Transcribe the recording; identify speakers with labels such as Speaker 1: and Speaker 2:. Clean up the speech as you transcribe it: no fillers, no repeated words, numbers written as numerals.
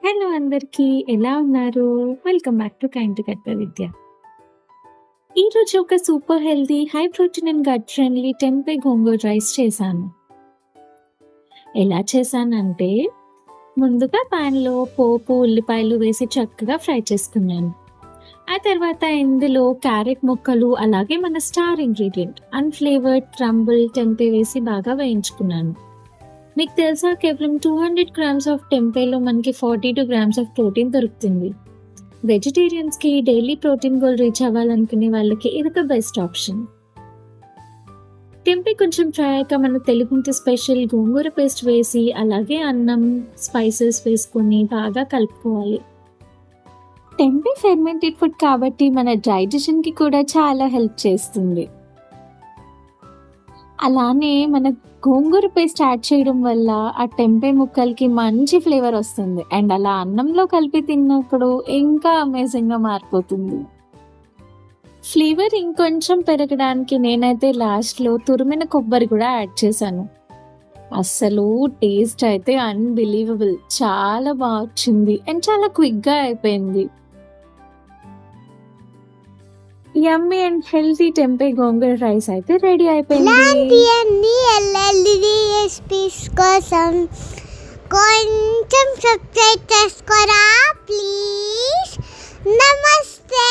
Speaker 1: Hello అందరికీ. ఎలా ఉన్నారు? Welcome back to Kind to Gut Vidya. ఈరోజు ఒక super healthy, high protein and gut friendly tempeh gongura rice చేశాను. ఎలా చేశానంటే, ముందుగా ప్యాన్‌లో పోపు, ఉల్లిపాయలు వేసి చక్కగా ఫ్రై చేసుకున్నాను. ఆ తర్వాత ఇందులో క్యారెట్ ముక్కలు, అలాగే మన star ingredient unflavoured crumble tempeh వేసి బాగా వేయించుకున్నాను. మీకు తెలుసా, కేవలం 200 గ్రామ్స్ ఆఫ్ టెంపేలో మనకి 42 గ్రామ్స్ ఆఫ్ ప్రోటీన్ దొరుకుతుంది. వెజిటేరియన్స్‌కి డైలీ ప్రోటీన్ గోల్ రీచ్ అవ్వాలనుకునే వాళ్ళకి ఇదొక బెస్ట్ ఆప్షన్. టెంపే కొంచెం ఫ్రై అయ్యాక మన తెలుగింటి స్పెషల్ గోంగూర పేస్ట్ వేసి, అలాగే అన్నం, స్పైసెస్ వేసుకొని బాగా కలుపుకోవాలి. టెంపే ఫెర్మెంటెడ్ ఫుడ్ కాబట్టి మన డైజెషన్‌కి కూడా చాలా హెల్ప్ చేస్తుంది. అలానే మన గోంగూర పేస్ట్ యాడ్ చేయడం వల్ల ఆ టెంపే ముక్కలకి మంచి ఫ్లేవర్ వస్తుంది. అండ్ అలా అన్నంలో కలిపి తిన్నప్పుడు ఇంకా అమేజింగ్‌గా మారిపోతుంది. ఫ్లేవర్ ఇంకొంచెం పెరగడానికి నేనైతే లాస్ట్‌లో తురిమిన కొబ్బరి కూడా యాడ్ చేశాను. అస్సలు టేస్ట్ అయితే అన్‌బిలీవబుల్, చాలా బా వచ్చింది అండ్ చాలా క్విక్‌గా అయిపోయింది. Yummy and healthy tempeh gongura rice అయితే రెడీ అయిపోయింది.
Speaker 2: ఇలాంటి అన్ని ఎల్ఎల్డి రెసిపీస్ కోసం కొంచెం సబ్స్క్రైబ్ చేసుకోరా ప్లీజ్. నమస్తే.